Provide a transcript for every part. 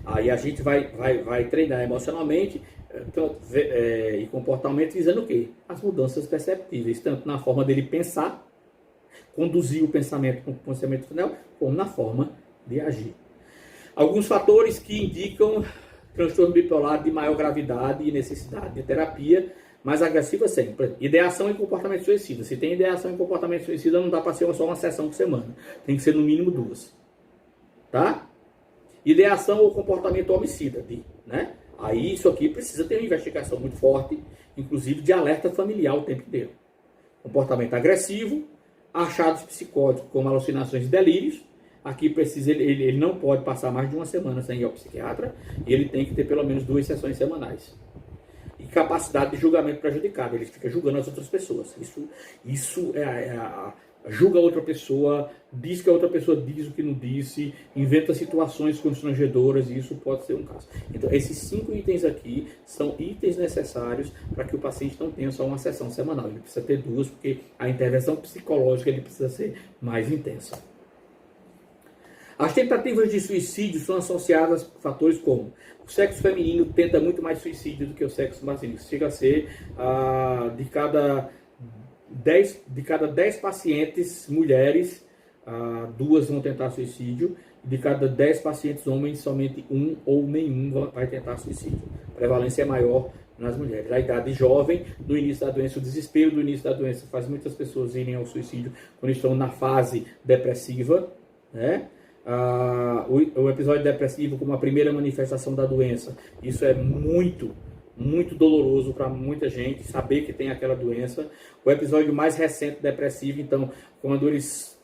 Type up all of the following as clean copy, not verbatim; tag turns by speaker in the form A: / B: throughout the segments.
A: Aí a gente vai treinar emocionalmente e comportamento visando o quê? As mudanças perceptíveis, tanto na forma dele pensar, conduzir o pensamento com o pensamento final, como na forma de agir. Alguns fatores que indicam transtorno bipolar de maior gravidade e necessidade de terapia mais agressiva sempre. Ideação e comportamento suicida. Se tem ideação e comportamento suicida, não dá para ser só uma sessão por semana. Tem que ser no mínimo 2. Tá? Ideação ou comportamento homicida, né? Aí isso aqui precisa ter uma investigação muito forte, inclusive de alerta familiar o tempo inteiro. Comportamento agressivo, achados psicóticos como alucinações e delírios. Aqui precisa, ele não pode passar mais de uma semana sem ir ao psiquiatra, e ele tem que ter pelo menos 2 sessões semanais. E capacidade de julgamento prejudicado, ele fica julgando as outras pessoas. Isso julga a outra pessoa, diz que a outra pessoa diz o que não disse, inventa situações constrangedoras, e isso pode ser um caso. Então, esses 5 itens aqui são itens necessários para que o paciente não tenha só uma sessão semanal. Ele precisa ter 2, porque a intervenção psicológica ele precisa ser mais intensa. As tentativas de suicídio são associadas a fatores como o sexo feminino tenta muito mais suicídio do que o sexo masculino. Chega a ser de cada 10 pacientes mulheres, 2 vão tentar suicídio. De cada 10 pacientes homens, somente 1 ou nenhum vai tentar suicídio. A prevalência é maior nas mulheres. A idade jovem, no início da doença, o desespero do início da doença faz muitas pessoas irem ao suicídio quando estão na fase depressiva, né? O episódio depressivo como a primeira manifestação da doença, isso é muito doloroso para muita gente, saber que tem aquela doença. O episódio mais recente depressivo, então, quando eles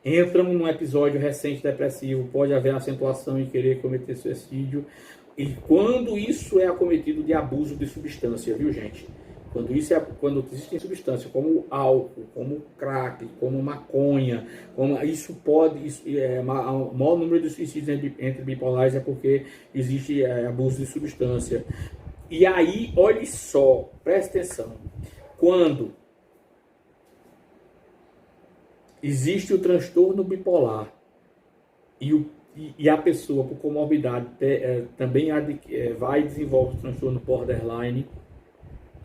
A: entram num episódio recente depressivo, pode haver acentuação em querer cometer suicídio. E quando isso é acometido de abuso de substância, viu, gente? Quando existem substâncias como álcool, como crack, como maconha, o maior número de suicídios entre bipolares é porque existe abuso de substância. E aí, olhe só, presta atenção, quando existe o transtorno bipolar e a pessoa por comorbidade também vai e desenvolve o transtorno borderline,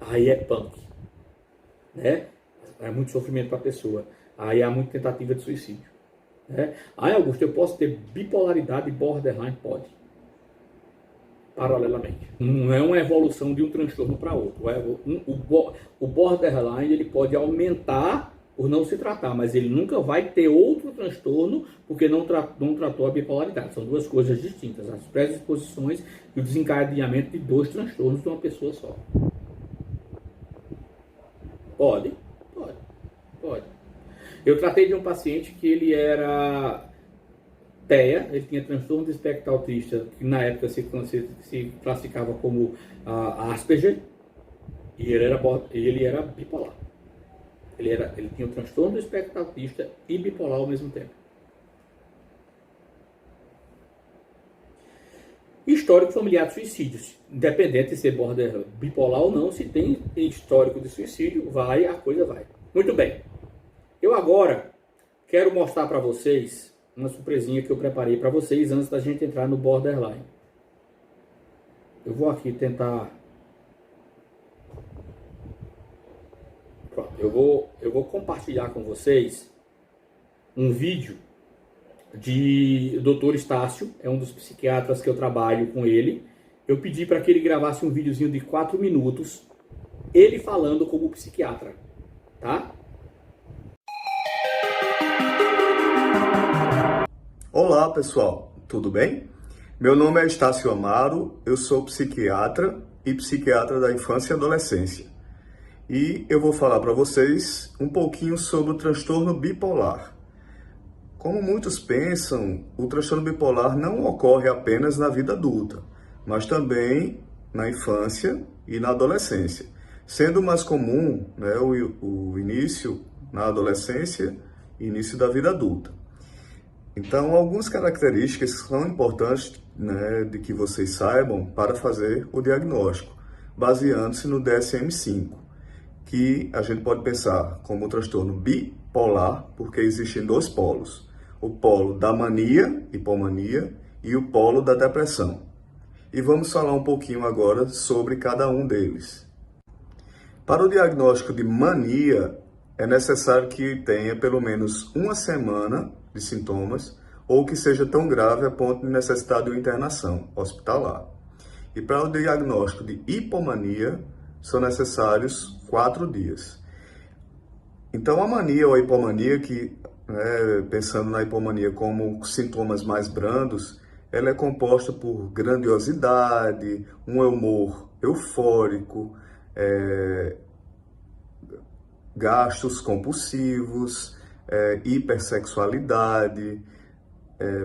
A: aí é punk, né? É muito sofrimento para a pessoa. Aí há muita tentativa de suicídio, né? Aí, Augusto, eu posso ter bipolaridade e borderline? Pode. Paralelamente. Não é uma evolução de um transtorno para outro. O borderline ele pode aumentar por não se tratar, mas ele nunca vai ter outro transtorno porque não tratou a bipolaridade. São 2 coisas distintas. As predisposições e o desencadeamento de 2 transtornos de uma pessoa só. Pode. Eu tratei de um paciente que ele era TEA, ele tinha transtorno de espectro autista, que na época se classificava como Asperger, e ele era bipolar. Ele tinha o transtorno do espectro autista e bipolar ao mesmo tempo. Histórico familiar de suicídios. Independente de ser bipolar ou não, se tem histórico de suicídio, a coisa vai. Muito bem. Eu agora quero mostrar para vocês uma surpresinha que eu preparei para vocês antes da gente entrar no borderline. Eu vou aqui tentar... Pronto, eu vou compartilhar com vocês um vídeo de Dr. Estácio, é um dos psiquiatras que eu trabalho com ele. Eu pedi para que ele gravasse um videozinho de 4 minutos, ele falando como psiquiatra, tá?
B: Olá pessoal, tudo bem? Meu nome é Estácio Amaro, eu sou psiquiatra e psiquiatra da infância e adolescência. E eu vou falar para vocês um pouquinho sobre o transtorno bipolar. Como muitos pensam, o transtorno bipolar não ocorre apenas na vida adulta, mas também na infância e na adolescência, sendo mais comum, né, o início na adolescência e início da vida adulta. Então, algumas características são importantes, né, de que vocês saibam para fazer o diagnóstico, baseando-se no DSM-5, que a gente pode pensar como um transtorno bipolar, porque existem 2 polos. O polo da mania, hipomania, e o polo da depressão. E vamos falar um pouquinho agora sobre cada um deles. Para o diagnóstico de mania, é necessário que tenha pelo menos uma semana de sintomas ou que seja tão grave a ponto de necessitar de uma internação hospitalar. E para o diagnóstico de hipomania, são necessários 4 dias. Então, a mania ou a hipomania, pensando na hipomania como sintomas mais brandos, ela é composta por grandiosidade, um humor eufórico, gastos compulsivos, hipersexualidade,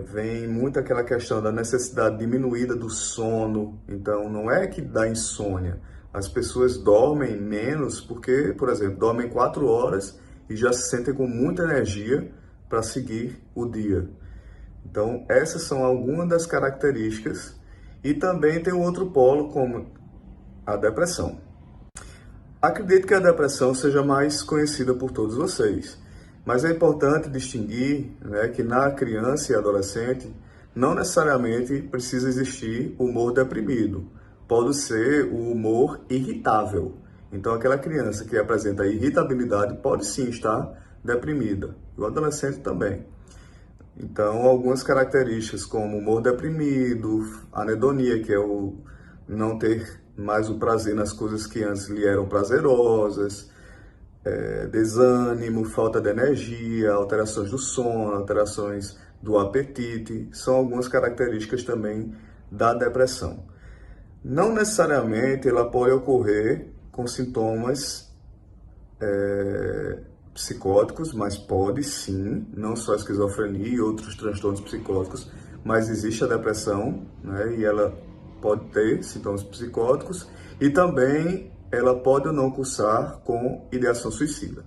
B: vem muito aquela questão da necessidade diminuída do sono. Então, não é que dá insônia. As pessoas dormem menos porque, por exemplo, dormem 4 horas e já se sentem com muita energia para seguir o dia. Então, essas são algumas das características. E também tem o outro polo, como a depressão. Acredito que a depressão seja mais conhecida por todos vocês, mas é importante distinguir, que na criança e adolescente não necessariamente precisa existir humor deprimido. Pode ser o humor irritável. Então, aquela criança que apresenta irritabilidade pode sim estar deprimida, e o adolescente também. Então, algumas características como humor deprimido, anedonia, que é o não ter mais o prazer nas coisas que antes lhe eram prazerosas, desânimo, falta de energia, alterações do sono, alterações do apetite, são algumas características também da depressão. Não necessariamente ela pode ocorrer com sintomas psicóticos, mas pode sim, não só a esquizofrenia e outros transtornos psicóticos, mas existe a depressão, e ela pode ter sintomas psicóticos e também ela pode ou não cursar com ideação suicida.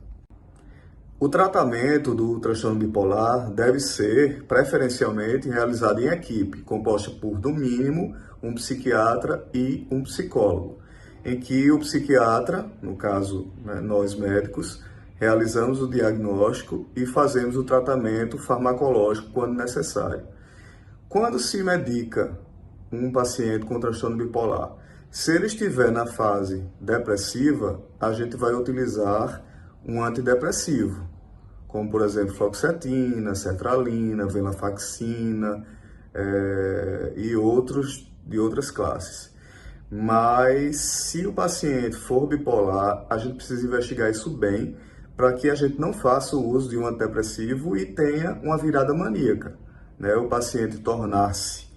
B: O tratamento do transtorno bipolar deve ser preferencialmente realizado em equipe, composta por, no mínimo, um psiquiatra e um psicólogo, em que o psiquiatra, no caso, nós médicos, realizamos o diagnóstico e fazemos o tratamento farmacológico quando necessário. Quando se medica um paciente com transtorno bipolar, se ele estiver na fase depressiva, a gente vai utilizar um antidepressivo, como por exemplo fluoxetina, sertralina, venlafaxina e outros de outras classes. Mas se o paciente for bipolar, a gente precisa investigar isso bem para que a gente não faça o uso de um antidepressivo e tenha uma virada maníaca, o paciente tornar-se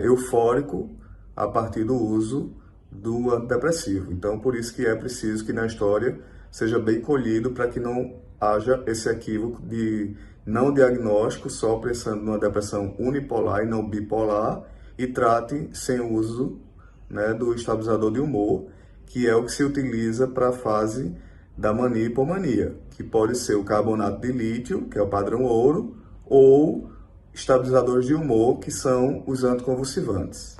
B: eufórico a partir do uso do antidepressivo. Então, por isso que é preciso que na história seja bem colhido para que não haja esse equívoco de não diagnóstico, só pensando numa depressão unipolar e não bipolar, e trate sem o uso do estabilizador de humor, que é o que se utiliza para a fase da mania e hipomania, que pode ser o carbonato de lítio, que é o padrão ouro, ou estabilizadores de humor, que são os anticonvulsivantes.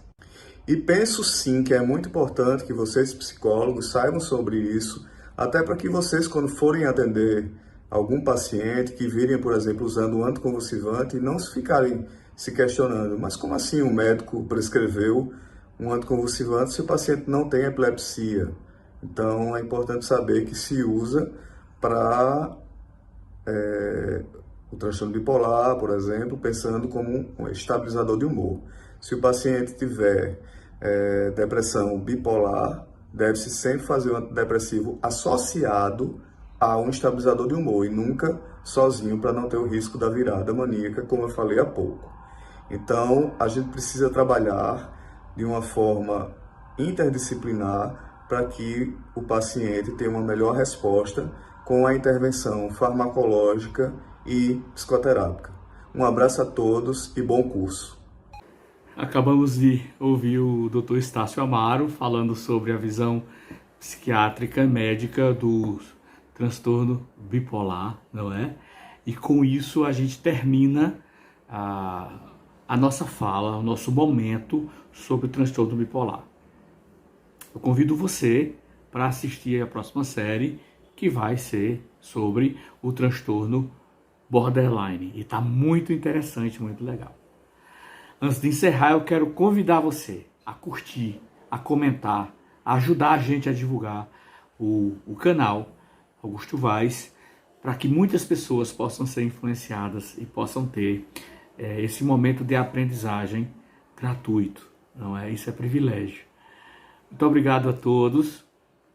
B: E penso sim que é muito importante que vocês, psicólogos, saibam sobre isso, até para que vocês, quando forem atender algum paciente que virem, por exemplo, usando um anticonvulsivante, não ficarem se questionando, mas como assim o médico prescreveu um anticonvulsivante se o paciente não tem epilepsia? Então, é importante saber que se usa para o transtorno bipolar, por exemplo, pensando como um estabilizador de humor. Se o paciente tiver depressão bipolar, deve-se sempre fazer um antidepressivo associado a um estabilizador de humor e nunca sozinho, para não ter o risco da virada maníaca, como eu falei há pouco. Então, a gente precisa trabalhar de uma forma interdisciplinar para que o paciente tenha uma melhor resposta com a intervenção farmacológica e psicoterápica. Um abraço a todos e bom curso.
A: Acabamos de ouvir o Dr. Estácio Amaro falando sobre a visão psiquiátrica médica do transtorno bipolar, não é? E com isso a gente termina a nossa fala, o nosso momento sobre o transtorno bipolar. Eu convido você para assistir a próxima série, que vai ser sobre o transtorno borderline. E está muito interessante, muito legal. Antes de encerrar, eu quero convidar você a curtir, a comentar, a ajudar a gente a divulgar o canal Augusto Vaz, para que muitas pessoas possam ser influenciadas e possam ter esse momento de aprendizagem gratuito. Não é? Isso é privilégio. Muito obrigado a todos.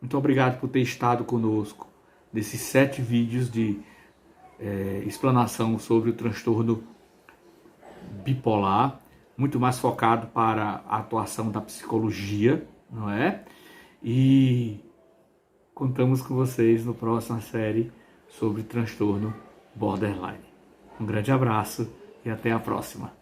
A: Muito obrigado por ter estado conosco nesses 7 vídeos de explanação sobre o transtorno bipolar, muito mais focado para a atuação da psicologia, não é? E contamos com vocês na próxima série sobre transtorno borderline. Um grande abraço e até a próxima.